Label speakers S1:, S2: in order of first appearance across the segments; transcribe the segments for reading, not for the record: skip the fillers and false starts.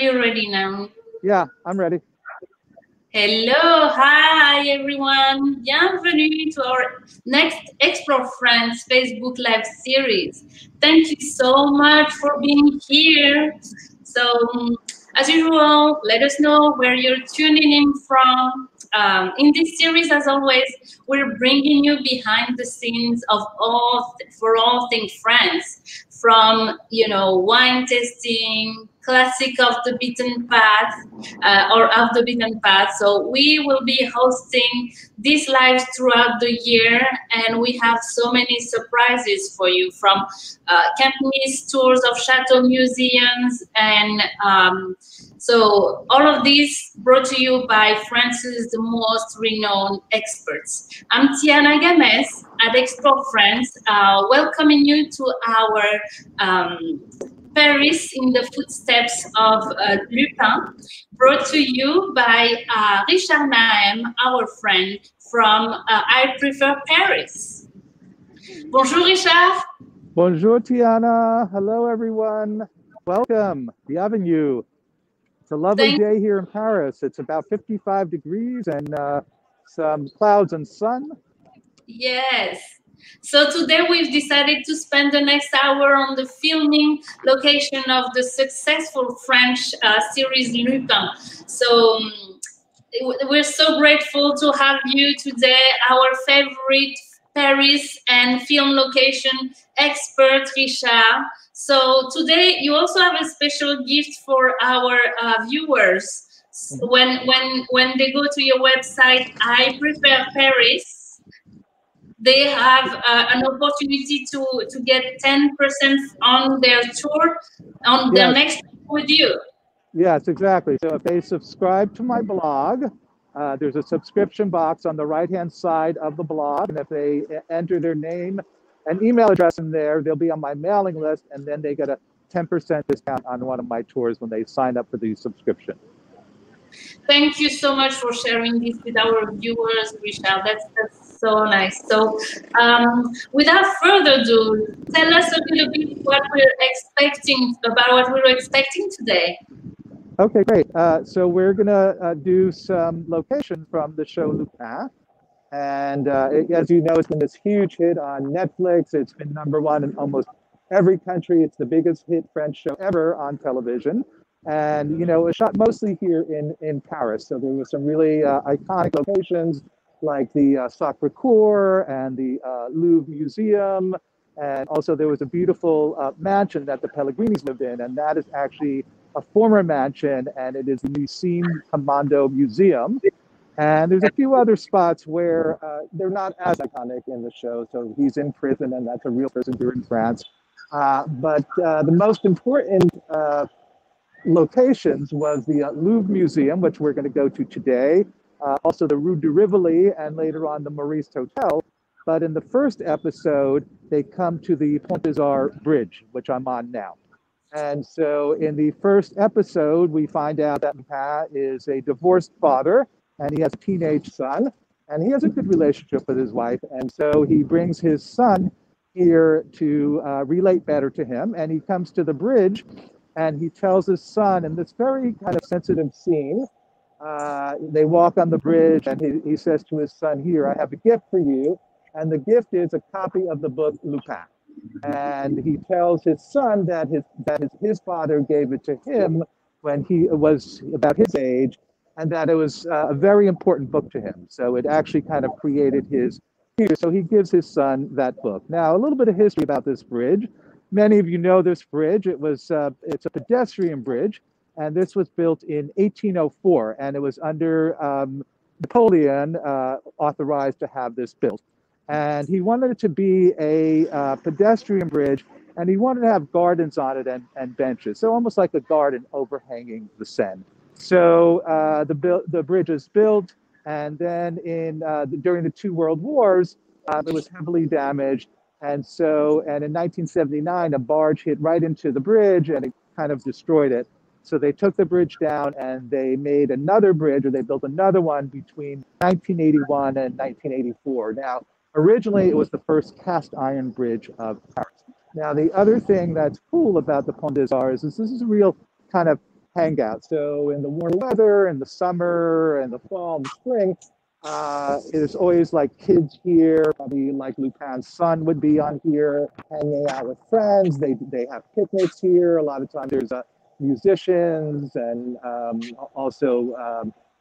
S1: you ready now?
S2: Yeah, I'm ready.
S1: Hello, hi everyone. Bienvenue to our next Explore France Facebook Live series. Thank you so much for being here. So, as usual, let us know where you're tuning in from. In this series, as always, we're bringing you behind the scenes of all things France, from wine tasting, classic of the beaten path, or off the beaten path. So we will be hosting these lives throughout the year, and we have so many surprises for you, from Camp Nice tours of chateau museums, and so all of these brought to you by France's most renowned experts. I'm Tiana Games at Explore France, welcoming you to our Paris in the footsteps of Lupin, brought to you by Richard Nahem, our friend from I Prefer Paris. Bonjour, Richard.
S2: Bonjour, Tiana. Hello, everyone. Welcome. Bienvenue. It's a lovely day here in Paris. It's about 55 degrees and some clouds and sun.
S1: Yes. So today we've decided to spend the next hour on the filming location of the successful French series Lupin. So we're so grateful to have you today, our favorite Paris and film location expert, Richard. So today you also have a special gift for our viewers. So when they go to your website, I Prefer Paris, they have an opportunity to get 10% on their tour, on their next tour with you.
S2: Yes, exactly. So if they subscribe to my blog, there's a subscription box on the right-hand side of the blog. And if they enter their name and email address in there, they'll be on my mailing list. And then they get a 10% discount on one of my tours when they sign up for the subscription.
S1: Thank you so much for sharing this with our viewers, Richard. That's so nice. So without further ado, tell us a little bit about what we were expecting today.
S2: Okay, great. So we're going to do some locations from the show Lupin. And as you know, it's been this huge hit on Netflix. It's been #1 in almost every country. It's the biggest hit French show ever on television. And, it was shot mostly here in Paris. So there were some really iconic locations like the Sacré-Cœur and the Louvre Museum. And also there was a beautiful mansion that the Pellegrinis lived in. And that is actually a former mansion, and it is the Museum Commando Museum. And there's a few other spots where they're not as iconic in the show. So he's in prison, and that's a real prison here in France. But the most important locations was the Louvre Museum, which we're going to go to today. Also the Rue de Rivoli, and later on the Maurice Hotel. But in the first episode, they come to the Pont des Arts Bridge, which I'm on now. And so in the first episode, we find out that Lupin is a divorced father, and he has a teenage son, and he has a good relationship with his wife. And so he brings his son here to relate better to him. And he comes to the bridge, and he tells his son in this very kind of sensitive scene, they walk on the bridge, and he says to his son, "Here, I have a gift for you." And the gift is a copy of the book Lupin. And he tells his son that his father gave it to him when he was about his age, and that it was a very important book to him. So it actually kind of created his future. So he gives his son that book. Now, a little bit of history about this bridge. Many of you know this bridge. It's a pedestrian bridge, and this was built in 1804, and it was under Napoleon authorized to have this built. And he wanted it to be a pedestrian bridge, and he wanted to have gardens on it and benches. So almost like a garden overhanging the Seine. So the bridge is built, and then during the 2 world wars, it was heavily damaged. And in 1979, a barge hit right into the bridge, and it kind of destroyed it. So they took the bridge down, and they made another bridge, or they built another one between 1981 and 1984. Now, originally, it was the first cast iron bridge of Paris. Now, the other thing that's cool about the Pont des Arts is this is a real kind of hangout. So in the warm weather, in the summer, and the fall, and the spring, there's always like kids here. Probably like Lupin's son would be on here, hanging out with friends. They have picnics here. A lot of times there's musicians and also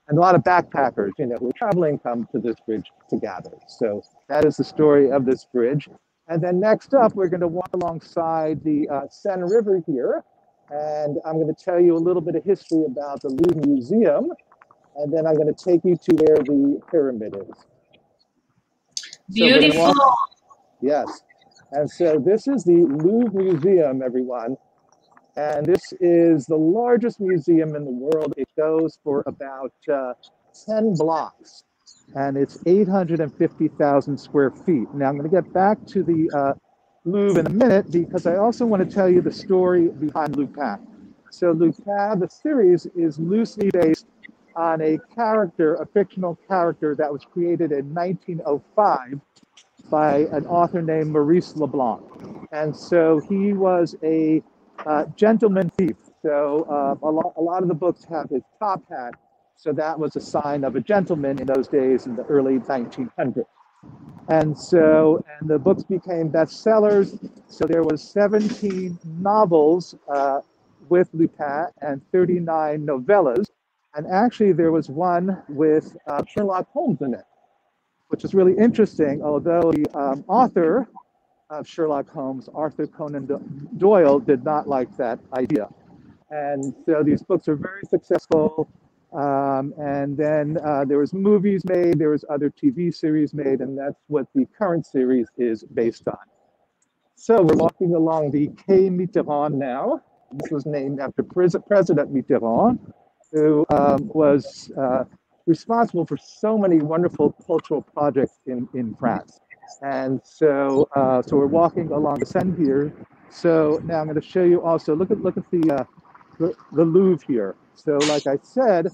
S2: and a lot of backpackers, you know, who are traveling come to this bridge to gather. So that is the story of this bridge. And then next up, we're going to walk alongside the Seine River here. And I'm going to tell you a little bit of history about the Louvre Museum. And then I'm going to take you to where the pyramid is.
S1: Beautiful.
S2: So yes. And so this is the Louvre Museum, everyone. And this is the largest museum in the world. It goes for about 10 blocks. And it's 850,000 square feet. Now I'm going to get back to the Louvre in a minute because I also want to tell you the story behind Lupin. So Lupin, the series, is loosely based on a character, a fictional character that was created in 1905 by an author named Maurice Leblanc. And so he was a gentleman thief. So a lot of the books have his top hat. So that was a sign of a gentleman in those days in the early 1900s. And so, and the books became bestsellers. So there was 17 novels with Lupin and 39 novellas. And actually there was one with Sherlock Holmes in it, which is really interesting, although the author of Sherlock Holmes, Arthur Conan Doyle, did not like that idea. And so these books are very successful. And then there was movies made, there was other TV series made, and that's what the current series is based on. So we're walking along the Quai Mitterrand now. This was named after President Mitterrand, who was responsible for so many wonderful cultural projects in France. And so, so we're walking along the Seine here. So now I'm going to show you also, look at the Louvre here. So like I said,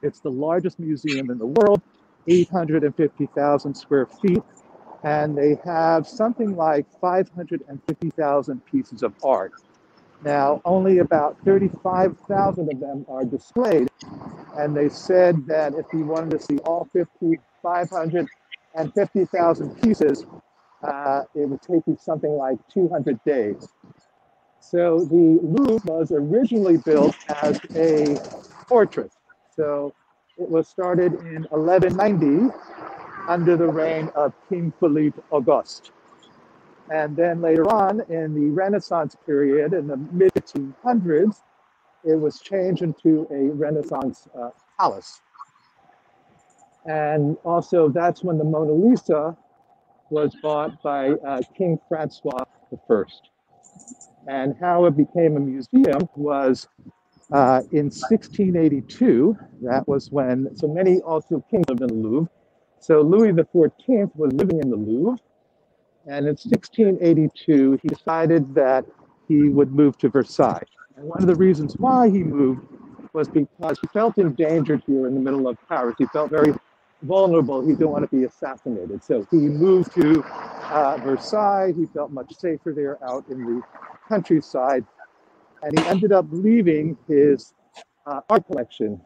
S2: it's the largest museum in the world, 850,000 square feet. And they have something like 550,000 pieces of art. Now, only about 35,000 of them are displayed. And they said that if you wanted to see all 550,000 pieces, it would take you something like 200 days. So the Louvre was originally built as a fortress. So it was started in 1190 under the reign of King Philippe Auguste. And then later on in the Renaissance period, in the mid-1800s, it was changed into a Renaissance palace. And also that's when the Mona Lisa was bought by King Francois I. And how it became a museum was in 1682. That was when, so many also kings lived in the Louvre. So Louis XIV was living in the Louvre. And in 1682, he decided that he would move to Versailles. And one of the reasons why he moved was because he felt endangered here in the middle of Paris. He felt very vulnerable. He didn't want to be assassinated. So he moved to Versailles. He felt much safer there out in the countryside. And he ended up leaving his art collection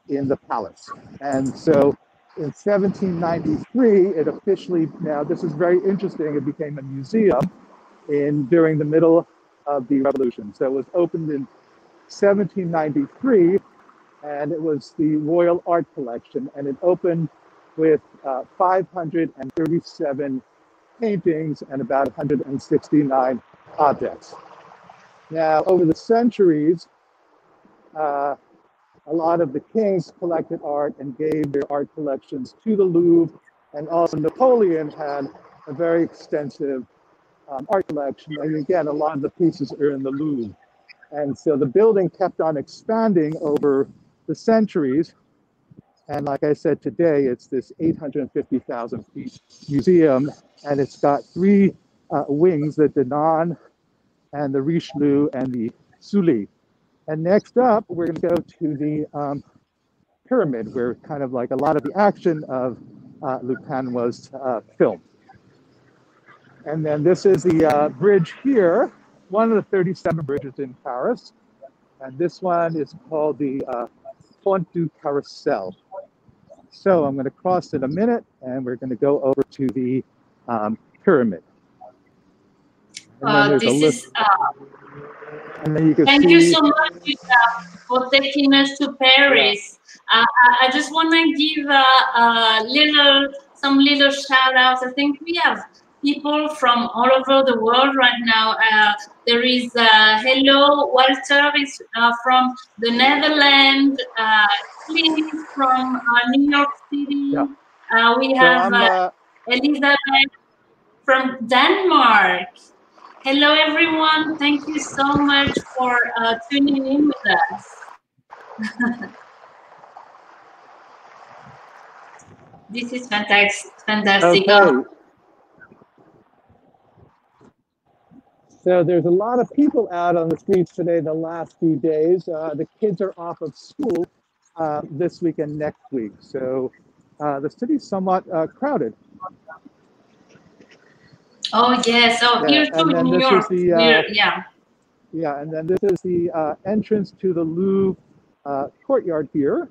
S2: in the palace. And so in 1793, it officially, now this is very interesting, it became a museum during the middle of the revolution. So it was opened in 1793, and it was the Royal Art Collection, and it opened with 537 paintings and about 169 objects. Now, over the centuries, a lot of the kings collected art and gave their art collections to the Louvre, and also Napoleon had a very extensive art collection. And again, a lot of the pieces are in the Louvre. And so the building kept on expanding over the centuries. And like I said, today it's this 850,000 feet museum, and it's got three wings, the Denon and the Richelieu and the Sully. And next up, we're going to go to the pyramid, where kind of like a lot of the action of Lupin was filmed. And then this is the bridge here, one of the 37 bridges in Paris. And this one is called the Pont du Carrousel. So I'm going to cross in a minute, and we're going to go over to the pyramid. And then there's a list. And then you can
S1: Thank
S2: see,
S1: you so much, Luca, for taking us to Paris. Yeah. I just want to give some little shout outs. I think we have people from all over the world right now. There is hello, Walter is from the Netherlands. Clint from New York City. Yeah. We have Elizabeth from Denmark. Hello, everyone. Thank you so much for tuning in with us. This is fantastic.
S2: Okay. So there's a lot of people out on the streets today the last few days. The kids are off of school this week and next week. So the city's somewhat crowded.
S1: Oh, yes. So here too in New York.
S2: Yeah, and then this is the entrance to the Louvre courtyard here.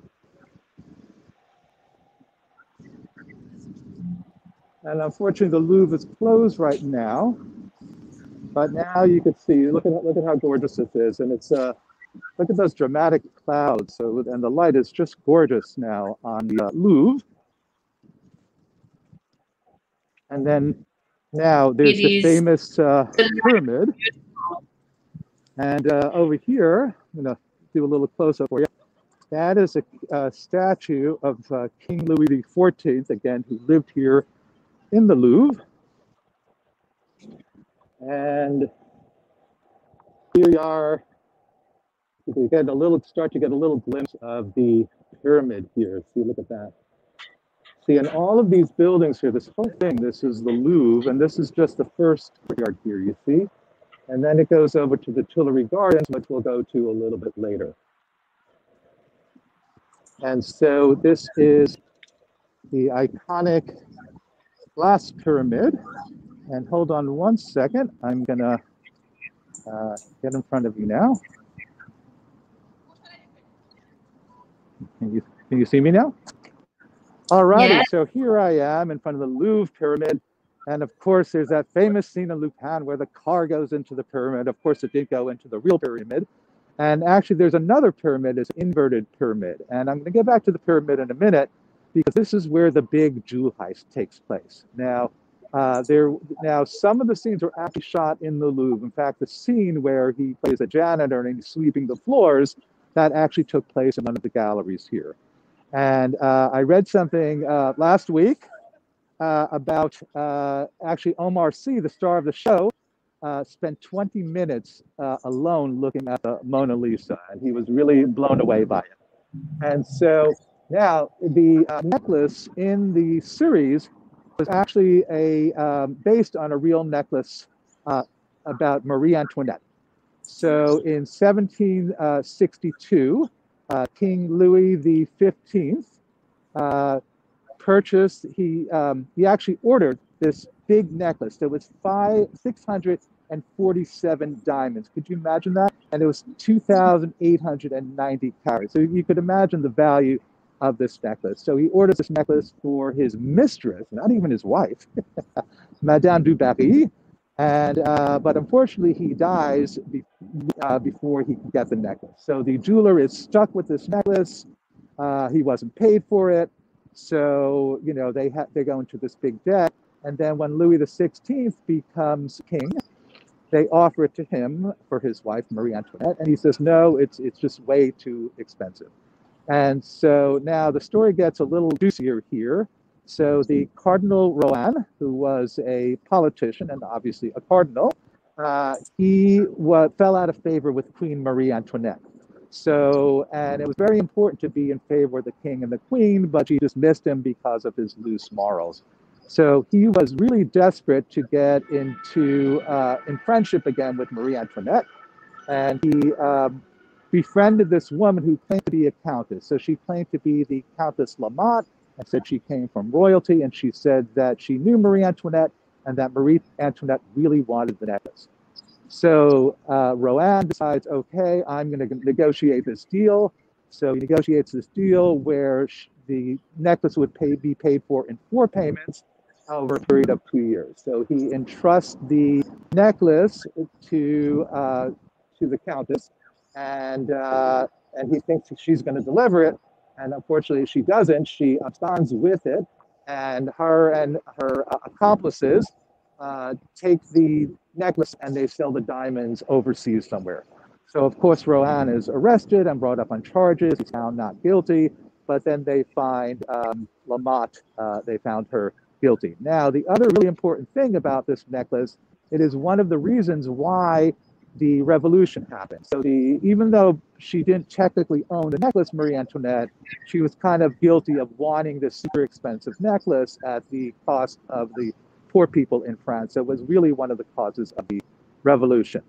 S2: And unfortunately, the Louvre is closed right now. But now you can see, look at how gorgeous this is. And it's, look at those dramatic clouds. So, and the light is just gorgeous now on the Louvre. And then now there's the famous pyramid. And over here, I'm going to do a little close-up for you. That is a statue of King Louis XIV, again, who lived here in the Louvre. And here we are. You get start to get a little glimpse of the pyramid here. See, look at that. See, in all of these buildings here, this whole thing, this is the Louvre, and this is just the first courtyard here, you see? And then it goes over to the Tuileries Gardens, which we'll go to a little bit later. And so this is the iconic glass pyramid. And hold on one second. I'm gonna get in front of you now. Can you see me now? All righty, so here I am in front of the Louvre pyramid. And of course, there's that famous scene in Lupin where the car goes into the pyramid. Of course, it did go into the real pyramid. And actually, there's another pyramid, this inverted pyramid. And I'm going to get back to the pyramid in a minute, because this is where the big jewel heist takes place. Now, some of the scenes were actually shot in the Louvre. In fact, the scene where he plays a janitor and he's sweeping the floors, that actually took place in one of the galleries here. And I read something last week about actually Omar Sy, the star of the show, spent 20 minutes alone looking at the Mona Lisa, and he was really blown away by it. And so now the necklace in the series was actually based on a real necklace about Marie Antoinette. So in 1762, King Louis XV purchased, he actually ordered this big necklace. There was 647 diamonds. Could you imagine that? And it was 2,890 carats. So you could imagine the value of this necklace. So he orders this necklace for his mistress, not even his wife, Madame du Barry. And but unfortunately, he dies before he can get the necklace. So the jeweler is stuck with this necklace. He wasn't paid for it. So, you know, they go into this big debt. And then when Louis XVI becomes king, they offer it to him for his wife, Marie Antoinette. And he says, no, it's just way too expensive. And so now the story gets a little juicier here. So the Cardinal Rohan, who was a politician and obviously a cardinal, he fell out of favor with Queen Marie Antoinette. So, and it was very important to be in favor of the king and the queen, but she dismissed him because of his loose morals. So he was really desperate to get into in friendship again with Marie Antoinette, and he befriended this woman who claimed to be a countess. So she claimed to be the Countess Lamotte, and said she came from royalty, and she said that she knew Marie Antoinette and that Marie Antoinette really wanted the necklace. So Roanne decides, okay, I'm going to negotiate this deal. So he negotiates this deal where the necklace would be paid for in 4 payments over a period of 2 years. So he entrusts the necklace to the Countess, and he thinks she's going to deliver it. And unfortunately, she doesn't. She absconds with it, and her accomplices take the necklace and they sell the diamonds overseas somewhere. So of course, Roanne is arrested and brought up on charges. He's found not guilty, but then they find Lamotte. They found her guilty. Now, the other really important thing about this necklace, it is one of the reasons why the revolution happened. So even though she didn't technically own the necklace, Marie Antoinette, she was kind of guilty of wanting this super expensive necklace at the cost of the poor people in France. So it was really one of the causes of the revolution.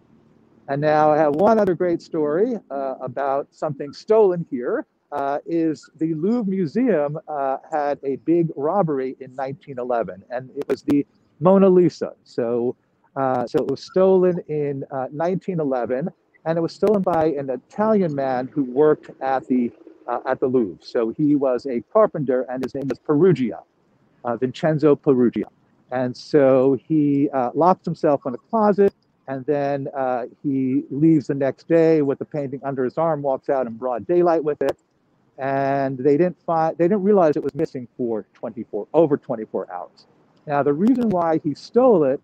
S2: And now I have one other great story about something stolen here. Is the Louvre Museum had a big robbery in 1911, and it was the Mona Lisa. So it was stolen in 1911, and it was stolen by an Italian man who worked at the Louvre. So he was a carpenter, and his name was Perugia, Vincenzo Perugia. And so he locks himself in a closet, and then he leaves the next day with the painting under his arm, walks out in broad daylight with it. And they didn't realize it was missing for over 24 hours. Now, the reason why he stole it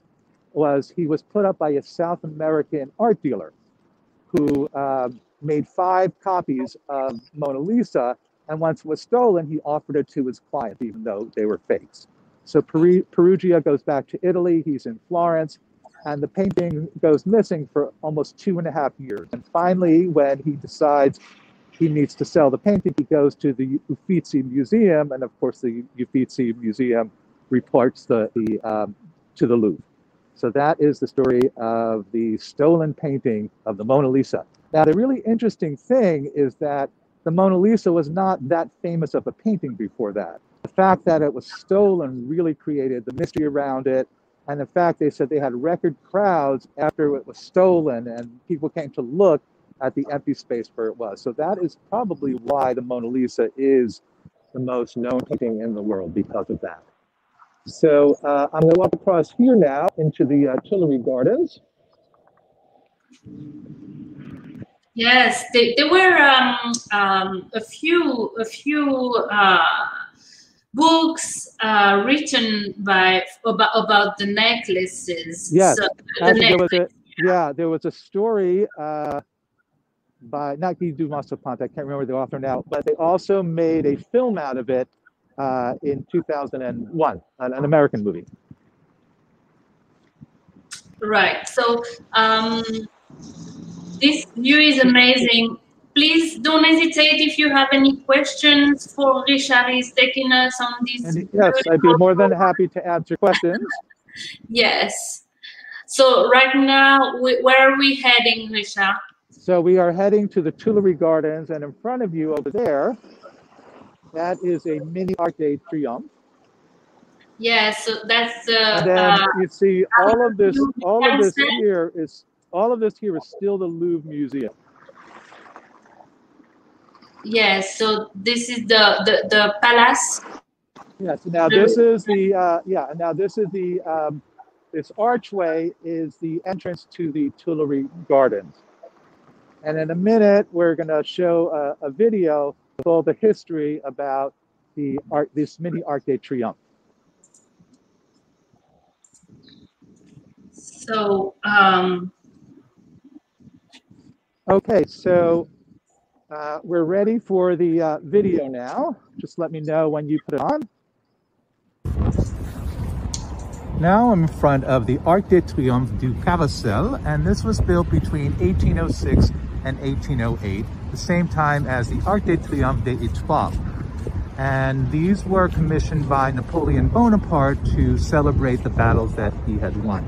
S2: was he was put up by a South American art dealer who made 5 copies of Mona Lisa, and once it was stolen, he offered it to his client, even though they were fakes. So Perugia goes back to Italy. He's in Florence, and the painting goes missing for almost 2.5 years. And finally, when he decides he needs to sell the painting, he goes to the Uffizi Museum, and of course the Uffizi Museum reports to the Louvre. So that is the story of the stolen painting of the Mona Lisa. Now, the really interesting thing is that the Mona Lisa was not that famous of a painting before that. The fact that it was stolen really created the mystery around it. And in fact, they said they had record crowds after it was stolen, and people came to look at the empty space where it was. So that is probably why the Mona Lisa is the most known painting in the world, because of that. So I'm going to walk across here now into the Tuileries Gardens.
S1: Yes, there were a few books written about the necklaces.
S2: Yes,
S1: so,
S2: there was a story by not Guy de Maupassant, I can't remember the author now, but they also made a film out of it in 2001, an American movie.
S1: Right. So this view is amazing. Please don't hesitate if you have any questions for Richard. He's taking us on this.
S2: Yes, I'd be more than happy to answer questions.
S1: Yes. So right now, where are we heading, Richard?
S2: So we are heading to the Tuileries Gardens, and in front of you over there, that is a mini Arc de Triomphe.
S1: Yes, so that's
S2: and then you see all of this here is still the Louvre Museum.
S1: Yes, so this is the palace.
S2: Yes. Now this is the Now this is the this archway is the entrance to the Tuileries Gardens. And in a minute, we're going to show a video with all the history about this mini Arc de Triomphe.
S1: So,
S2: okay, so we're ready for the video now. Just let me know when you put it on. Now I'm in front of the Arc de Triomphe du Carrousel, and this was built between 1806 and 1808, the same time as the Arc de Triomphe des Étoiles. And these were commissioned by Napoleon Bonaparte to celebrate the battles that he had won.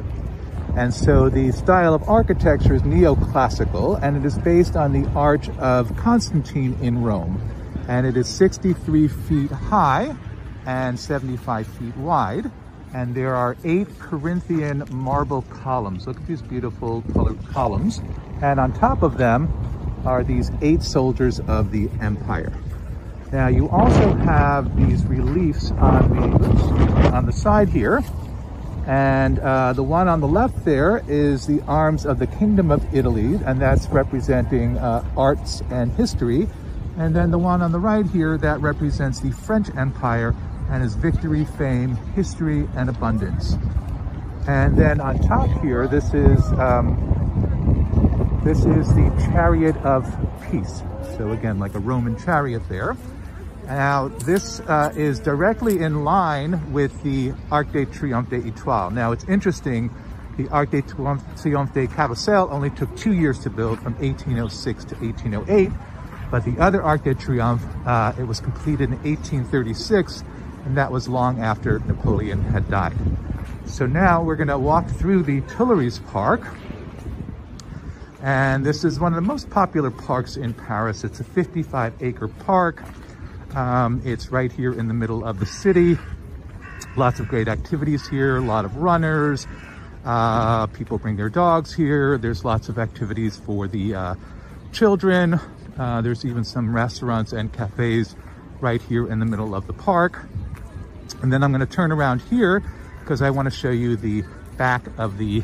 S2: And so the style of architecture is neoclassical, and it is based on the Arch of Constantine in Rome. And it is 63 feet high and 75 feet wide. And there are 8 Corinthian marble columns. Look at these beautiful colored columns. And on top of them are these 8 soldiers of the empire. Now you also have these reliefs on the side here. And the one on the left there is the arms of the Kingdom of Italy, and that's representing arts and history. And then the one on the right here, that represents the French Empire and his victory, fame, history, and abundance. And then on top here, this is the Chariot of Peace. So again, like a Roman chariot there. Now, this is directly in line with the Arc de Triomphe des Étoiles. Now, it's interesting, the Arc de Triomphe des Carrousel only took 2 years to build, from 1806 to 1808. But the other Arc de Triomphe, it was completed in 1836, and that was long after Napoleon had died. So now we're going to walk through the Tuileries Park. And this is one of the most popular parks in Paris. It's a 55-acre park. It's right here in the middle of the city. Lots of great activities here, a lot of runners. People bring their dogs here. There's lots of activities for the children. There's even some restaurants and cafes right here in the middle of the park. And then I'm going to turn around here because I want to show you the back of the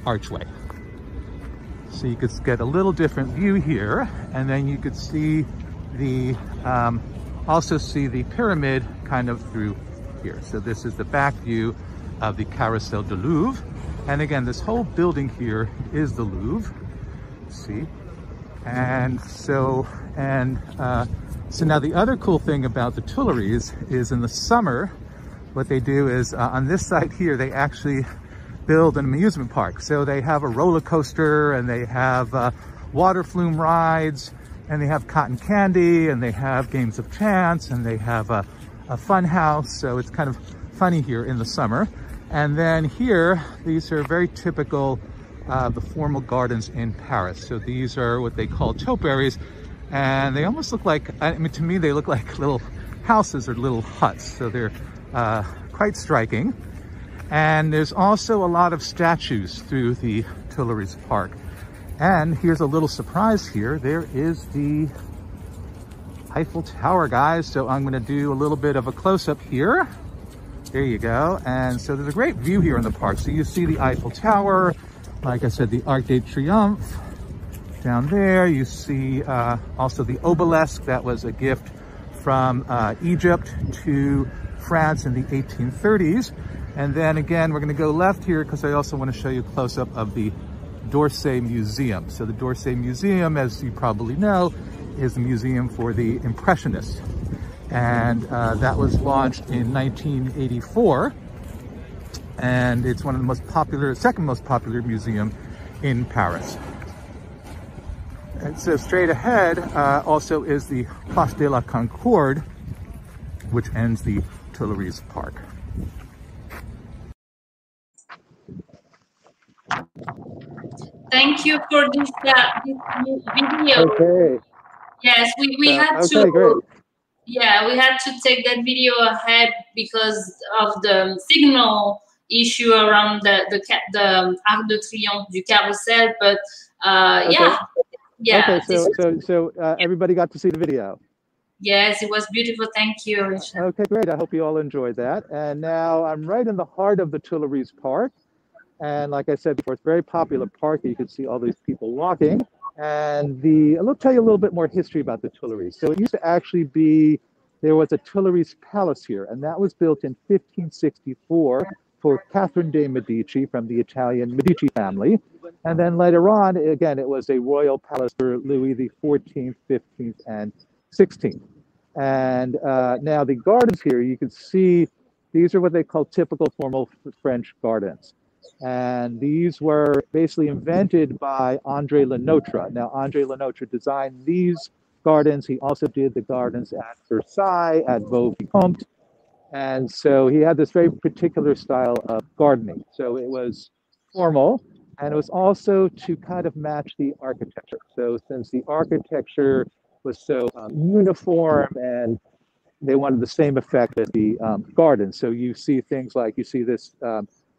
S2: archway. So you could get a little different view here, and then you could see the also see the pyramid kind of through here. So this is the back view of the Carrousel du Louvre. And again, this whole building here is the Louvre. See? And so now the other cool thing about the Tuileries is in the summer, what they do is on this side here, they actually build an amusement park. So they have a roller coaster, and they have water flume rides, and they have cotton candy, and they have games of chance, and they have a fun house. So it's kind of funny here in the summer. And then here, these are very typical the formal gardens in Paris. So these are what they call topiaries, and they almost look like, I mean, to me, they look like little houses or little huts. So they're quite striking. And there's also a lot of statues through the Tuileries Park. And here's a little surprise here. There is the Eiffel Tower, guys. So I'm gonna do a little bit of a close-up here. There you go. And so there's a great view here in the park. So you see the Eiffel Tower, like I said, the Arc de Triomphe down there. You see also the obelisk that was a gift from Egypt to France in the 1830s. And then again, we're going to go left here because I also want to show you a close-up of the d'Orsay Museum. So the d'Orsay Museum, as you probably know, is a museum for the Impressionists. And that was launched in 1984. And it's one of the most popular, second most popular museum in Paris. And so straight ahead also is the Place de la Concorde, which ends the Tuileries Park.
S1: Thank you for this video.
S2: Okay.
S1: Yes, we had
S2: okay,
S1: to.
S2: Great.
S1: Yeah, we had to take that video ahead because of the signal issue around the Arc de Triomphe du Carrousel. But
S2: Okay.
S1: yeah.
S2: Okay, so everybody got to see the video.
S1: Yes, it was beautiful. Thank you, Richard.
S2: Okay, great. I hope you all enjoyed that. And now I'm right in the heart of the Tuileries Park. And like I said before, it's a very popular park. You can see all these people walking. And I'll tell you a little bit more history about the Tuileries. So it used to actually be, there was a Tuileries Palace here, and that was built in 1564 for Catherine de' Medici from the Italian Medici family. And then later on, again, it was a royal palace for Louis XIV, 15th, and 16th. And now the gardens here, you can see, these are what they call typical formal French gardens. And these were basically invented by André Le Nôtre. Now, André Le Nôtre designed these gardens. He also did the gardens at Versailles, at Vaux-Vicomte. And so he had this very particular style of gardening. So it was formal, and it was also to kind of match the architecture. So since the architecture was so uniform and they wanted the same effect as the garden. So you see things like, you see this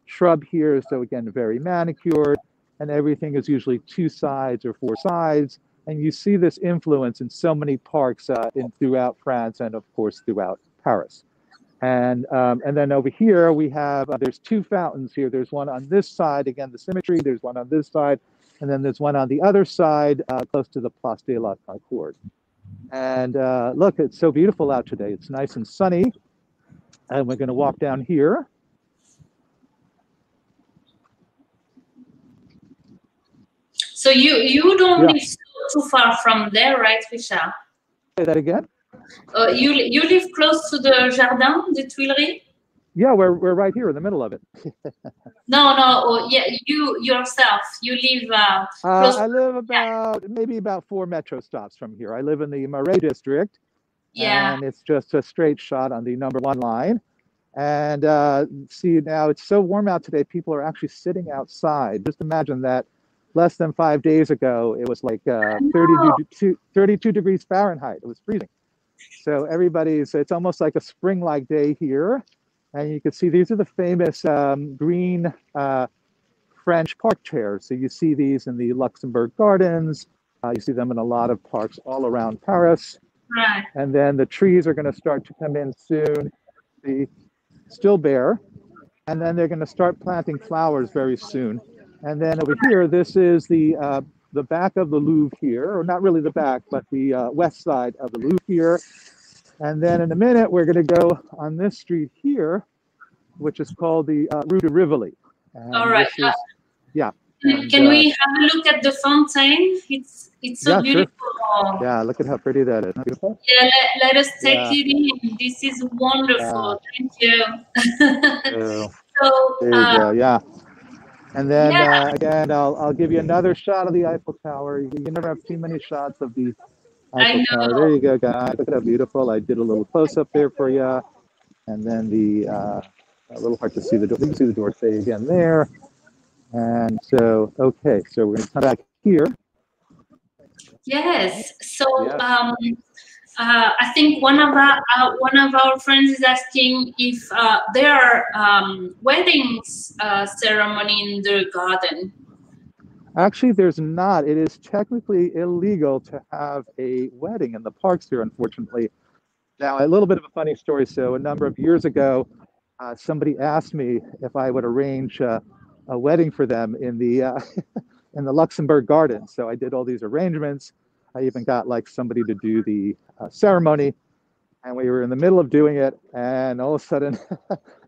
S2: shrub here, so again, very manicured, and everything is usually 2 sides or 4 sides. And you see this influence in so many parks throughout France and of course throughout Paris. And then over here we have, there's 2 fountains here. There's one on this side, again, the symmetry, there's one on this side, and then there's one on the other side, close to the Place de la Concorde. And look, it's so beautiful out today. It's nice and sunny. And we're going to walk down here.
S1: So you don't live too far from there, right, Richard?
S2: Say that again?
S1: You live close to the Jardin des Tuileries?
S2: Yeah, we're right here in the middle of it.
S1: No. Yeah, you yourself, you live close.
S2: I live maybe about 4 metro stops from here. I live in the Marais district.
S1: Yeah.
S2: And it's just a straight shot on the #1 line. And see, now it's so warm out today, people are actually sitting outside. Just imagine that less than 5 days ago, it was like 32 degrees Fahrenheit. It was freezing. So it's almost like a spring-like day here. And you can see these are the famous green French park chairs. So you see these in the Luxembourg Gardens. You see them in a lot of parks all around Paris.
S1: Right.
S2: And then the trees are going to start to come in soon. Still bare. And then they're going to start planting flowers very soon. And then over here, this is the back of the Louvre here, or not really the back, but the west side of the Louvre here. And then in a minute, we're going to go on this street here, which is called the Rue de Rivoli.
S1: All right.
S2: Yeah.
S1: Can we have a look at the fountain? It's so beautiful.
S2: Sure. Yeah, look at how pretty that is. Beautiful.
S1: Yeah, let us take it in. This is wonderful. Thank you. So
S2: there you go. Yeah. And then again, I'll give you another shot of the Eiffel Tower. You never have too many shots of the Eiffel Tower. There you go, guys. Look at how beautiful. I did a little close up there for you. And then a little hard to see the door. You can see the d'Orsay again there. And so, okay, so we're going to come back here.
S1: Yes. So I think one of our friends is asking if there are weddings ceremony in the garden.
S2: Actually, there's not. It is technically illegal to have a wedding in the parks here, unfortunately. Now, a little bit of a funny story. So a number of years ago, somebody asked me if I would arrange a wedding for them in the in the Luxembourg Gardens. So I did all these arrangements. I even got like somebody to do the ceremony, and we were in the middle of doing it, and all of a sudden,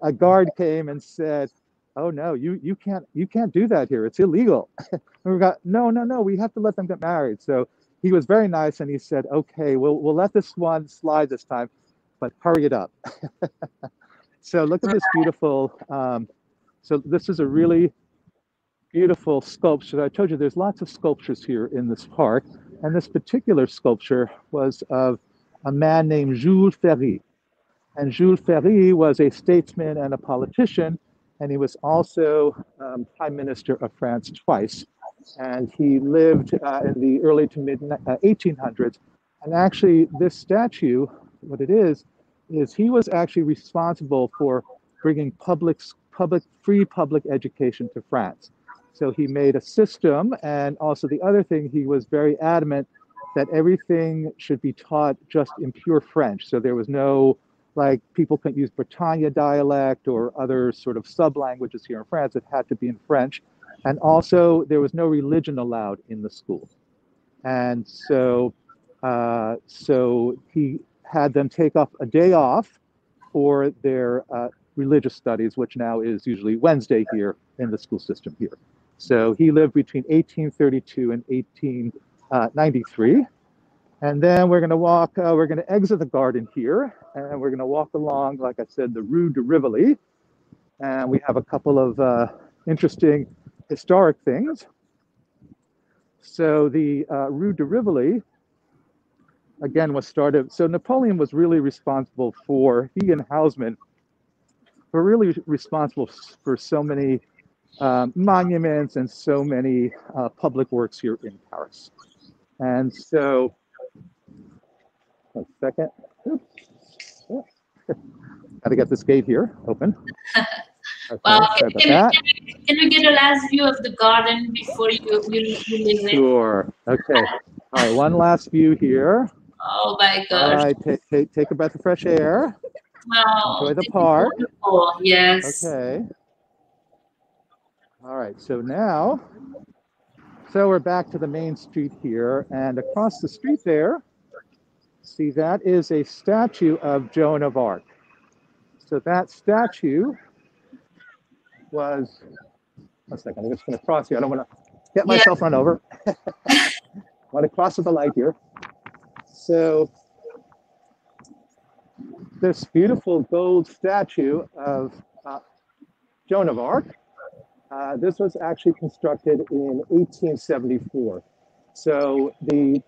S2: a guard came and said, "Oh no, you can't do that here. It's illegal." And we got no, we have to let them get married. So he was very nice, and he said, "Okay, we'll let this one slide this time, but hurry it up." So look at this beautiful. So this is a really beautiful sculpture. I told you there's lots of sculptures here in this park, and this particular sculpture was of a man named Jules Ferry. And Jules Ferry was a statesman and a politician, and he was also Prime Minister of France twice. And he lived in the early to mid 1800s. And actually, this statue, what it is he was actually responsible for bringing free public education to France. So he made a system, and also the other thing, he was very adamant that everything should be taught just in pure French. So there was no, like, people couldn't use Bretagne dialect or other sort of sub-languages here in France. It had to be in French. And also there was no religion allowed in the school. And so, so he had them take off a day off for their religious studies, which now is usually Wednesday here in the school system here. So he lived between 1832 and 1893. And then we're going to walk, we're going to exit the garden here, and we're going to walk along, like I said, the Rue de Rivoli. And we have a couple of interesting historic things. So the Rue de Rivoli, again, was started. So Napoleon was really responsible for, he and Haussmann were really responsible for so many monuments and so many public works here in Paris. And so, a second. Oops. Got to get this gate here open. Okay,
S1: Well,
S2: sorry about that.
S1: can we get a last view of the garden before you leave it?
S2: Sure. Okay. All right, one last view here.
S1: Oh my
S2: All
S1: gosh.
S2: right, take a breath of fresh air.
S1: Wow.
S2: Enjoy the
S1: This is
S2: park.
S1: wonderful. Yes.
S2: Okay. All right, so now, we're back to the main street here, and across the street there, see, that is a statue of Joan of Arc. So that statue was, one second, I'm just going to cross here. I don't want to get myself run over. I want to cross with the light here. So this beautiful gold statue of Joan of Arc, this was actually constructed in 1874. So the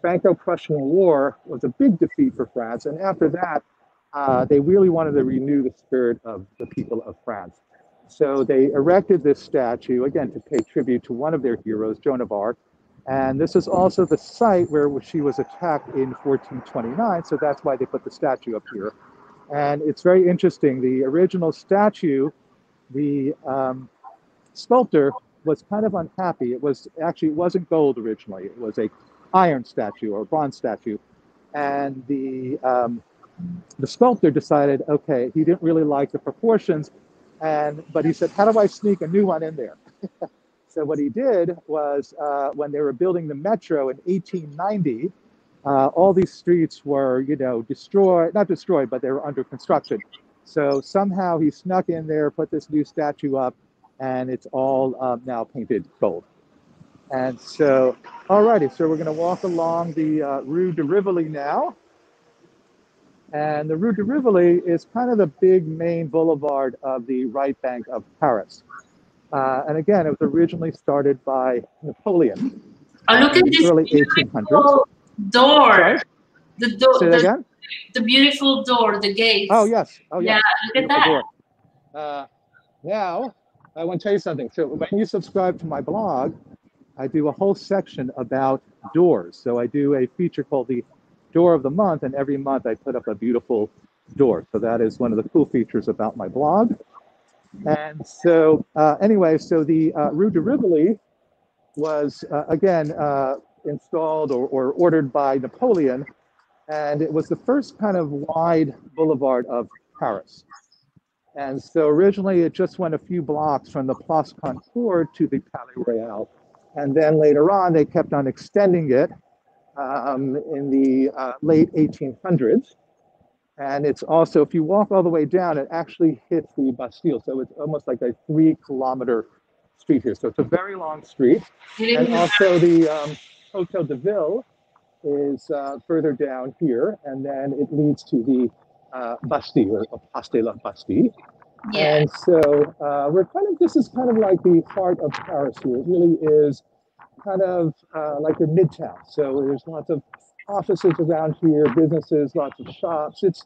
S2: Franco-Prussian War was a big defeat for France, and after that, they really wanted to renew the spirit of the people of France. So they erected this statue, again, to pay tribute to one of their heroes, Joan of Arc. And this is also the site where she was attacked in 1429, so that's why they put the statue up here. And it's very interesting. The original statue, the sculptor was kind of unhappy. It wasn't gold originally. It was a iron statue or a bronze statue. And the sculptor decided, okay, he didn't really like the proportions, but he said, how do I sneak a new one in there? So what he did was, when they were building the metro in 1890, all these streets were, not destroyed, but they were under construction. So somehow he snuck in there, put this new statue up, and it's all now painted gold. And so, alrighty, so we're going to walk along the Rue de Rivoli now. And the Rue de Rivoli is kind of the big main boulevard of the right bank of Paris. And again, it was originally started by Napoleon.
S1: Oh, look at this
S2: early 1800s.
S1: Door.
S2: Sorry?
S1: The door.
S2: Say that again?
S1: The beautiful door, the gate.
S2: Oh, yes. Oh, yes.
S1: Yeah, look at that.
S2: Now, I want to tell you something. So when you subscribe to my blog, I do a whole section about doors. So I do a feature called the Door of the Month, and every month I put up a beautiful door. So that is one of the cool features about my blog. And so anyway, so the Rue de Rivoli was, again, installed or ordered by Napoleon. And it was the first kind of wide boulevard of Paris. And so originally it just went a few blocks from the Place Concorde to the Palais Royal. And then later on, they kept on extending it in the late 1800s. And it's also, if you walk all the way down, it actually hits the Bastille. So it's almost like a 3-kilometer street here. So it's a very long street. And also the Hotel de Ville is further down here. And then it leads to the Bastille, or Place de la Bastille. Yeah. And so this is kind of like the heart of Paris here. It really is kind of like a midtown. So there's lots of offices around here, businesses, lots of shops. It's,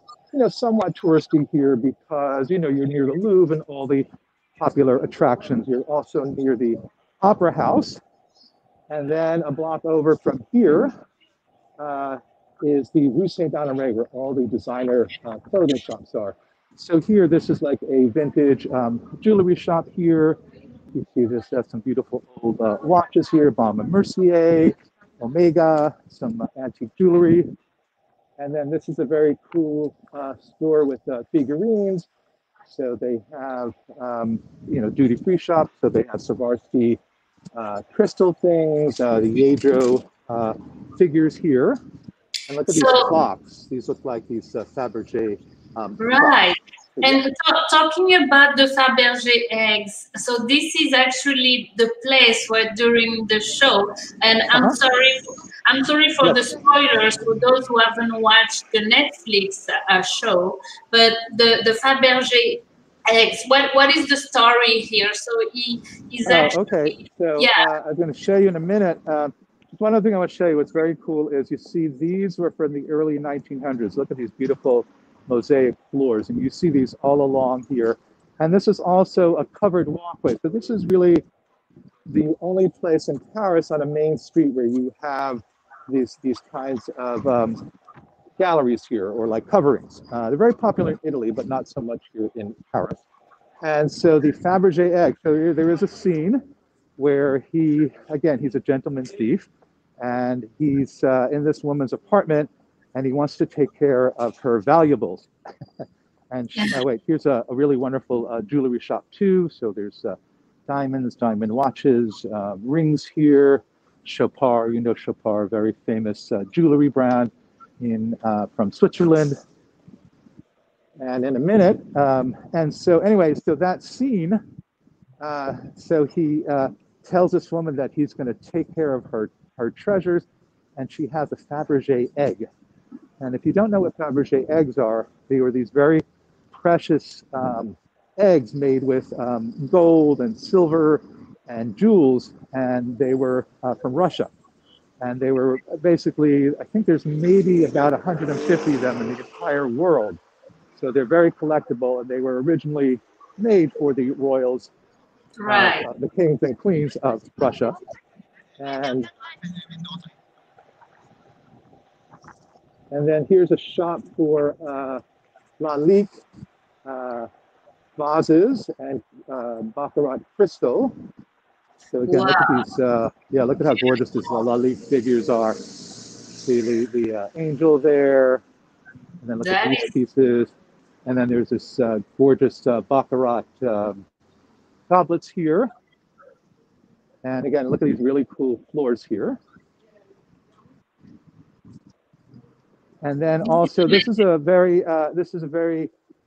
S2: somewhat touristy here because, you're near the Louvre and all the popular attractions. You're also near the Opera House. And then a block over from here is the Rue Saint-Honoré, where all the designer clothing shops are. So here, this is like a vintage jewelry shop here. You see this has some beautiful old watches here, Baume & Mercier, Omega, some antique jewelry. And then this is a very cool store with figurines. So they have, duty-free shops. So they have Swarovski crystal things, the Yedro figures here. And look at these clocks. These look like these Fabergé
S1: right. And talking about the Fabergé eggs, so this is actually the place where during the show, and I'm sorry for the spoilers for those who haven't watched the Netflix show, but the Fabergé eggs, what is the story here? So he's actually...
S2: Okay, so
S1: yeah.
S2: I'm going to show you in a minute. One other thing I want to show you, what's very cool is you see these were from the early 1900s. Look at these beautiful mosaic floors, and you see these all along here. And this is also a covered walkway. So this is really the only place in Paris on a main street where you have these kinds of galleries here, or like coverings. They're very popular in Italy, but not so much here in Paris. And so the Fabergé egg, so there is a scene where he's a gentleman thief, and he's in this woman's apartment, and he wants to take care of her valuables. And wait, here's a really wonderful jewelry shop too. So there's diamonds, diamond watches, rings here. Chopard, you know Chopard, very famous jewelry brand from Switzerland. And in a minute, and so anyway, so that scene, so he tells this woman that he's going to take care of her treasures, and she has a Fabergé egg. And if you don't know what Fabergé eggs are, they were these very precious eggs made with gold and silver and jewels, and they were from Russia. And they were basically, I think there's maybe about 150 of them in the entire world. So they're very collectible, and they were originally made for the royals,
S1: Right.
S2: the kings and queens of Russia. And then here's a shop for Lalique vases and Baccarat crystal. So again, look at these. Look at how gorgeous these Lalique figures are. See the angel there, and then look at these pieces. And then there's this gorgeous Baccarat goblets here. And again, look at these really cool floors here. And then also, this is a very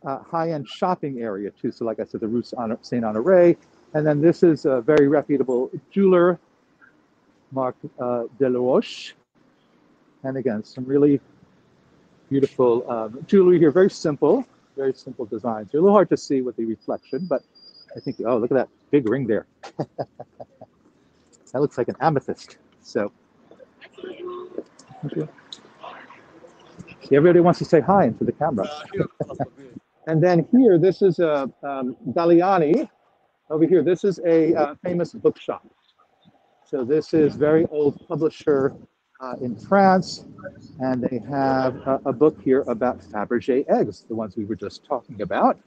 S2: high-end shopping area too. So like I said, the Rue Saint Honoré. And then this is a very reputable jeweler, Marc Delaroche. And again, some really beautiful jewelry here, very simple designs. They're a little hard to see with the reflection, but I think, oh, look at that big ring there. That looks like an amethyst. So, everybody wants to say hi into the camera. And then here, this is a Galliani. Over here, this is a famous bookshop. So this is very old publisher in France, and they have a book here about Fabergé eggs, the ones we were just talking about.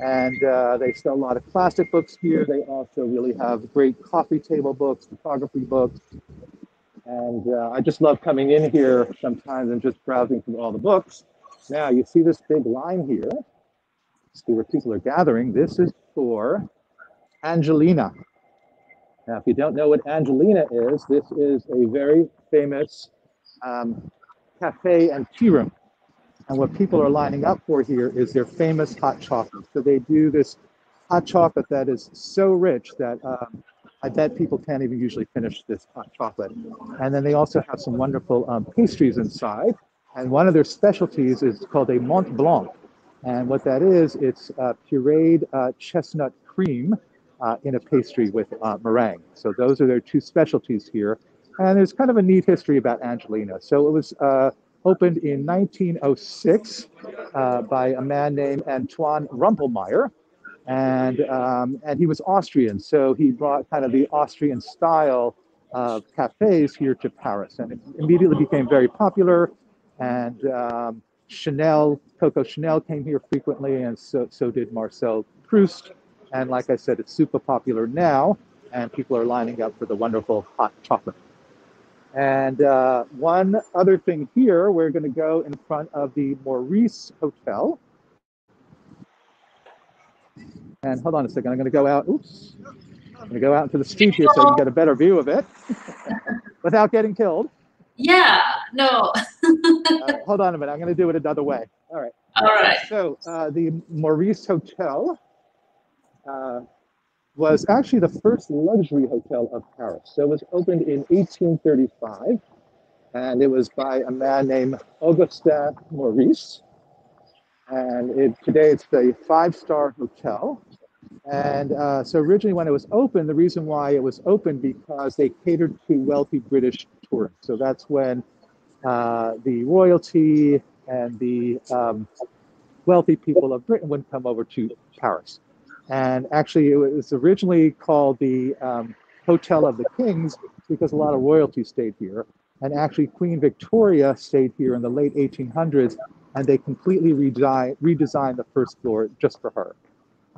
S2: And they sell a lot of classic books here. They also really have great coffee table books, photography books. And I just love coming in here sometimes and just browsing through all the books. Now, you see this big line here. See where people are gathering. This is for Angelina. Now, if you don't know what Angelina is, this is a very famous cafe and tea room. And what people are lining up for here is their famous hot chocolate. So they do this hot chocolate that is so rich that I bet people can't even usually finish this hot chocolate. And then they also have some wonderful pastries inside. And one of their specialties is called a Mont Blanc. And what that is, it's pureed chestnut cream in a pastry with meringue. So those are their two specialties here. And there's kind of a neat history about Angelina. So it was opened in 1906 by a man named Antoine Rumpelmayer. And he was Austrian. So he brought kind of the Austrian style of cafes here to Paris. And it immediately became very popular. And Coco Chanel came here frequently, and so did Marcel Proust. And like I said, it's super popular now, and people are lining up for the wonderful hot chocolate. And one other thing here, we're going to go in front of the Maurice Hotel. And hold on a second, I'm going to go out. Oops. I'm going to go out into the street here so you can get a better view of it without getting killed.
S1: Yeah, no.
S2: Hold on a minute, I'm going to do it another way. All right.
S1: All right.
S2: So the Maurice Hotel was actually the first luxury hotel of Paris. So it was opened in 1835, and it was by a man named Augustin Maurice. And today it's the 5-star hotel. And so originally when it was opened, the reason why it was opened because they catered to wealthy British tourists. So that's when the royalty and the wealthy people of Britain would come over to Paris. And actually it was originally called the Hotel of the Kings because a lot of royalty stayed here. And actually, Queen Victoria stayed here in the late 1800s, and they completely redesigned the first floor just for her.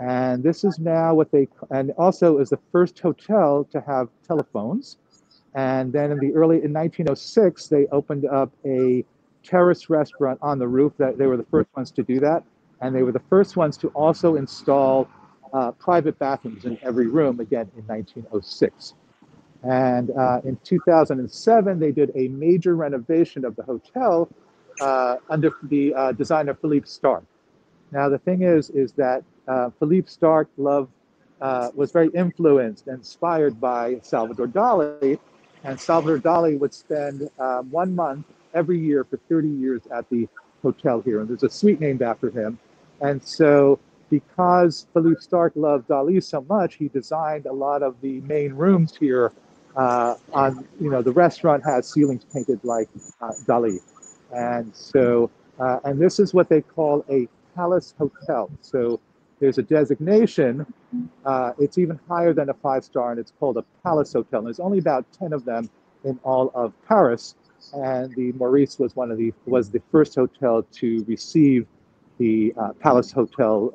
S2: And this is now what they, and also is the first hotel to have telephones. And then in 1906, they opened up a terrace restaurant on the roof. That they were the first ones to do that. And they were the first ones to also install private bathrooms in every room, again, in 1906. And in 2007, they did a major renovation of the hotel under the designer Philippe Starck. Now, the thing is that Philippe Starck was very influenced and inspired by Salvador Dali. And Salvador Dali would spend 1 month every year for 30 years at the hotel here. And there's a suite named after him. And so because Philippe Starck loved Dali so much, he designed a lot of the main rooms here. The restaurant has ceilings painted like Dali. And so, and this is what they call a Palace Hotel. So there's a designation, it's even higher than a 5-star, and it's called a Palace Hotel. And there's only about 10 of them in all of Paris. And the Maurice was the first hotel to receive the Palace Hotel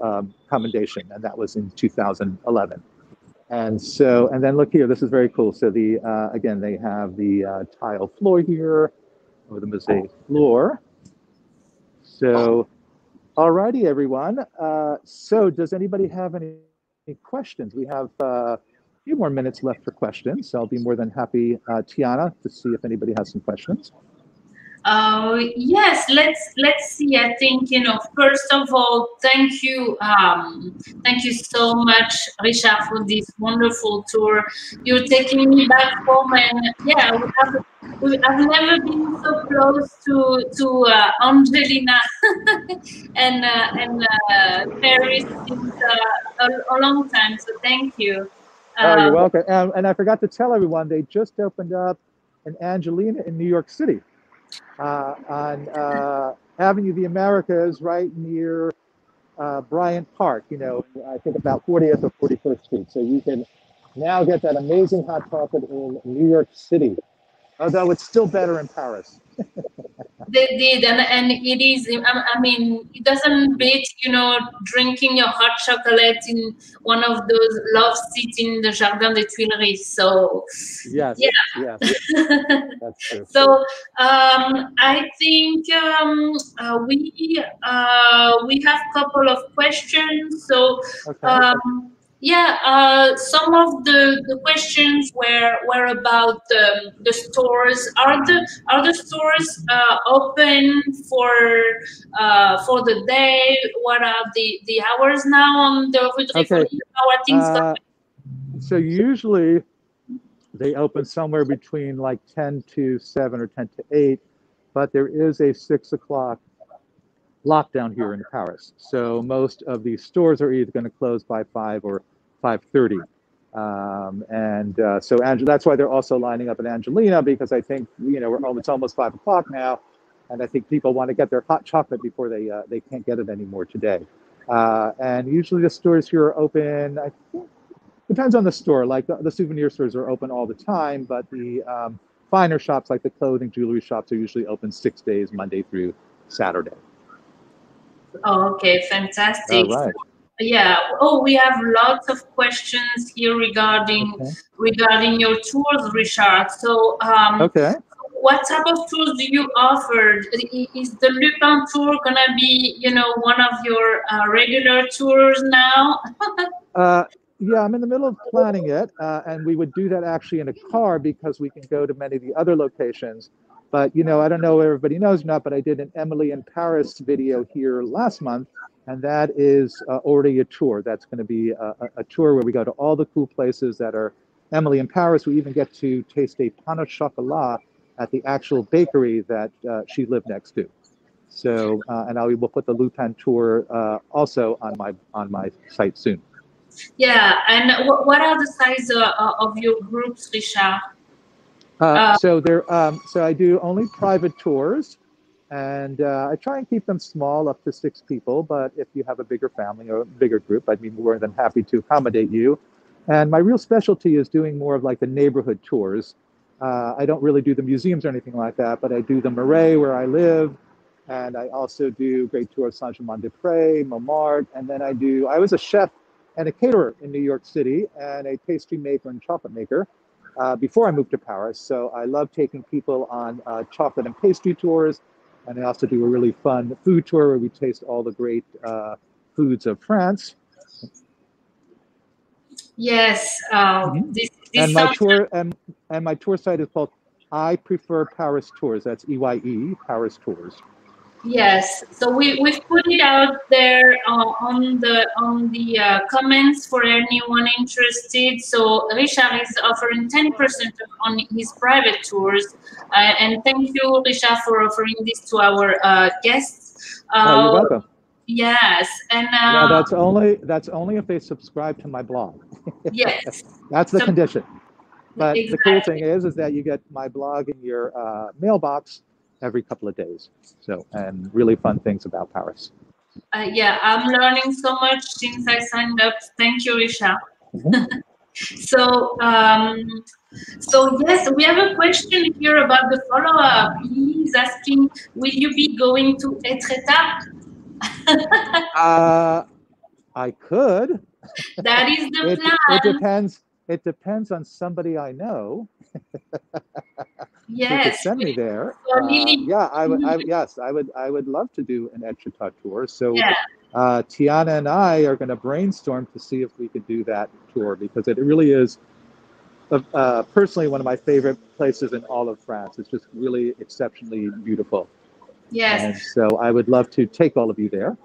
S2: commendation, and that was in 2011. And so, and then look here, this is very cool. So again, they have the tile floor here, or the mosaic floor. So, alrighty, everyone. So does anybody have any questions? We have a few more minutes left for questions, so I'll be more than happy, Tiana, to see if anybody has some questions.
S1: Yes, let's see. I think, first of all, thank you so much, Richard, for this wonderful tour. You're taking me back home, and yeah, I've never been so close to Angelina and Paris since a long time. So thank you.
S2: Oh, you're welcome. And I forgot to tell everyone, they just opened up an Angelina in New York City. On Avenue of the Americas, right near Bryant Park, I think about 40th or 41st Street. So you can now get that amazing hot chocolate in New York City, although it's still better in Paris.
S1: They did, and it is, I mean, it doesn't beat, drinking your hot chocolate in one of those love seats in the Jardin des Tuileries. So,
S2: yes,
S1: yeah.
S2: Yes. That's true.
S1: So, I think we have a couple of questions. So,
S2: okay.
S1: Yeah, some of the questions were about the stores. Are the stores open for the day? What are the hours now on the Rue de Rivoli? How are things going?
S2: So usually they open somewhere between like 10 to 7 or 10 to 8, but there is a 6 o'clock lockdown here in Paris. So most of these stores are either going to close by 5 or 5:30. So that's why they're also lining up at Angelina, because I think, it's almost 5 o'clock now. And I think people want to get their hot chocolate before they can't get it anymore today. And usually the stores here are open, I think, depends on the store. Like the souvenir stores are open all the time, but the finer shops like the clothing, jewelry shops are usually open 6 days, Monday through Saturday.
S1: Oh, okay, fantastic.
S2: All right.
S1: Yeah. Oh, we have lots of questions here regarding your tours, Richard. So,
S2: okay.
S1: What type of tours do you offer? Is the Lupin tour gonna be, one of your regular tours now?
S2: Yeah, I'm in the middle of planning it, and we would do that actually in a car because we can go to many of the other locations. But, I don't know if everybody knows or not, but I did an Emily in Paris video here last month, and that is already a tour. That's going to be a tour where we go to all the cool places that are Emily in Paris. We even get to taste a pain au chocolat at the actual bakery that she lived next to. So, and I will put the Lupin tour also on my site soon.
S1: Yeah, and what are the size of your groups, Richard?
S2: So I do only private tours, and I try and keep them small, up to 6 people. But if you have a bigger family or a bigger group, I'd be more than happy to accommodate you. And my real specialty is doing more of like the neighborhood tours. I don't really do the museums or anything like that, but I do the Marais where I live. And I also do Great Tour of Saint-Germain-des-Prés, Montmartre. And then I was a chef and a caterer in New York City and a pastry maker and chocolate maker before I moved to Paris. So I love taking people on chocolate and pastry tours. And I also do a really fun food tour where we taste all the great foods of France.
S1: Yes, this
S2: and my tour and my tour site is called I Prefer Paris Tours. That's EYE, Paris Tours.
S1: Yes, so we've put it out there on the comments for anyone interested. So Richard is offering 10% on his private tours, and thank you, Richard, for offering this to our guests.
S2: You're welcome.
S1: Yes, and
S2: yeah, that's only if they subscribe to my blog.
S1: Yes,
S2: that's the condition. But
S1: exactly.
S2: The cool thing is that you get my blog in your mailbox every couple of days. So, and really fun things about Paris.
S1: Yeah, I'm learning so much since I signed up. Thank you, Richard. So yes, we have a question here about the follow-up. He's asking, will you be going to Etretat?
S2: I could.
S1: That is the plan.
S2: It depends on somebody I know.
S1: Yes,
S2: who could send me there. Yeah, I would love to do an Etretat tour. So yeah. Tiana and I are going to brainstorm to see if we could do that tour, because it really is personally one of my favorite places in all of France. It's just really exceptionally beautiful.
S1: Yes.
S2: And so I would love to take all of you there.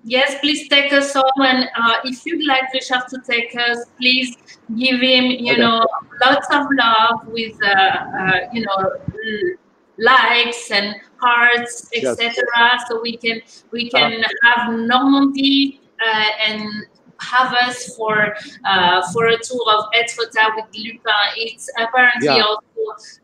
S1: Yes, please take us home, and if you'd like Richard to take us, please give him, you know, lots of love with, you know, likes and hearts, etc. Yes. So we can have Normandy and have us for a tour of Etretat with Lupin. It's apparently also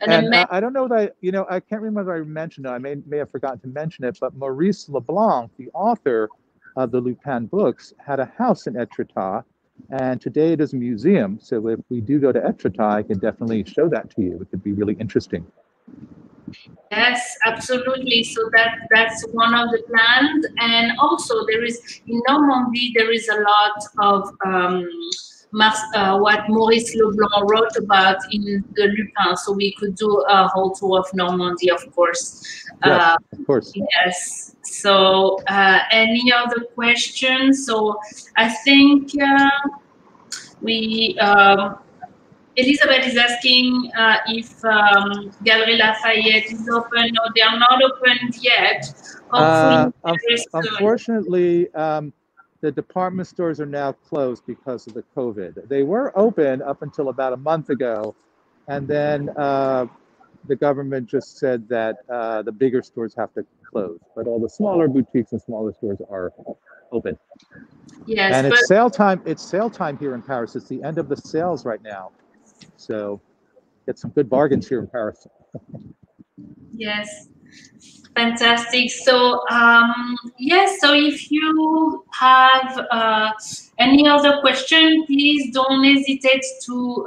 S1: an amazing.
S2: I don't know that I can't remember if I mentioned it. I may have forgotten to mention it, but Maurice Leblanc, the author of the Lupin books, had a house in Etretat, and today it is a museum. So if we do go to Etretat, I can definitely show that to you. It could be really interesting.
S1: Yes, absolutely. So that's one of the plans. And also there is, in Normandy, there is a lot of what Maurice Leblanc wrote about in the Lupin. So we could do a whole tour of Normandy, of course.
S2: Yes, of course.
S1: Yes. So any other questions? So I think Elizabeth is asking if Galerie Lafayette is open. No, they are not opened yet. Hopefully,
S2: unfortunately, the department stores are now closed because of the COVID. They were open up until about a month ago, and then the government just said that the bigger stores have to close, but all the smaller boutiques and smaller stores are open.
S1: Yes,
S2: and it's sale time. It's sale time here in Paris. It's the end of the sales right now, so get some good bargains here in Paris.
S1: Yes, fantastic. So yes, so if you have any other question, please don't hesitate to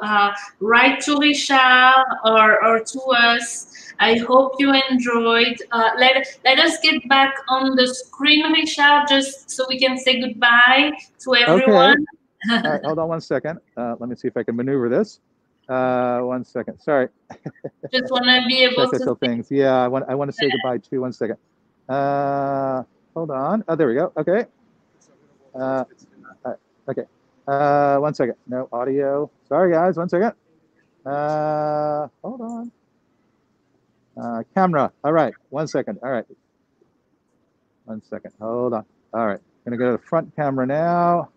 S1: write to Richard or to us. I hope you enjoyed. Let us get back on the screen, Richard, just so we can say goodbye to everyone.
S2: Okay. All right, hold on one second. Let me see if I can maneuver this. 1 second. Sorry.
S1: Just want to be able
S2: to things. Yeah, I want to say goodbye too. 1 second. Hold on. Oh, there we go. Okay. Okay. 1 second. No audio. Sorry, guys. 1 second. Hold on. Camera. All right. 1 second. All right. 1 second. Hold on. All right. Gonna go to the front camera now.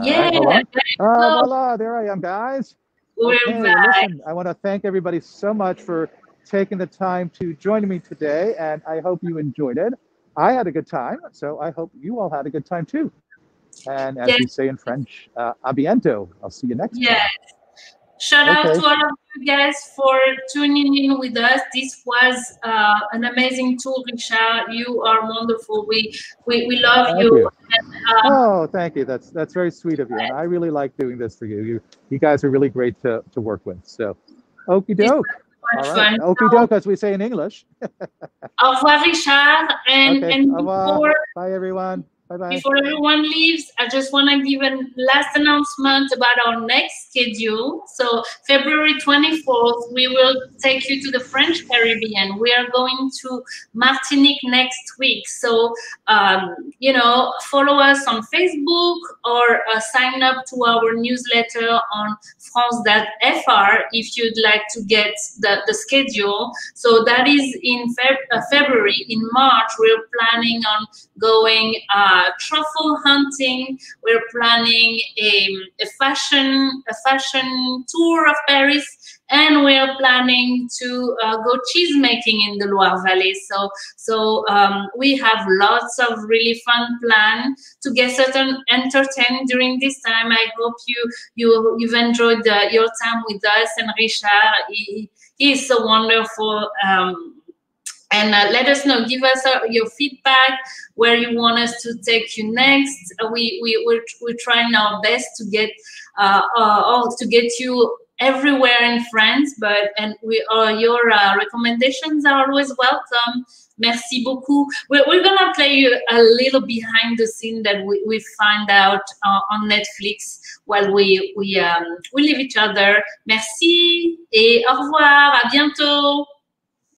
S1: Yeah.
S2: Right, voila, there I am, guys.
S1: Okay,
S2: listen, I want to thank everybody so much for taking the time to join me today, and I hope you enjoyed it. I had a good time, so I hope you all had a good time too. And as we say in French, à bientôt. I'll see you next time.
S1: Shout out to all of you guys for tuning in with us. This was an amazing tour, Richard. You are wonderful. We love you.
S2: Oh, thank you. That's very sweet of you, and I really like doing this for you. You guys are really great to work with. So, okie
S1: It's
S2: doke.
S1: much
S2: All right,
S1: fun.
S2: okie doke, as we say in English.
S1: Au revoir, Richard.
S2: Okay,
S1: And
S2: au revoir.
S1: before
S2: Bye, everyone. Bye-bye.
S1: Before everyone leaves, I just want to give a last announcement about our next schedule. So February 24th, we will take you to the French Caribbean. We are going to Martinique next week. So, you know, follow us on Facebook or sign up to our newsletter on France.fr if you'd like to get the schedule. So that is in February. In March, we're planning on going truffle hunting. We're planning a fashion tour of Paris, and we are planning to go cheese making in the Loire Valley. So we have lots of really fun plans to get entertained during this time. I hope you've enjoyed your time with us, and Richard. He is so wonderful. And let us know, give us your feedback, where you want us to take you next. We're trying our best to get you everywhere in France, your recommendations are always welcome. Merci beaucoup. We're gonna play you a little behind the scene that we find out on Netflix while we leave each other. Merci et au revoir. À bientôt.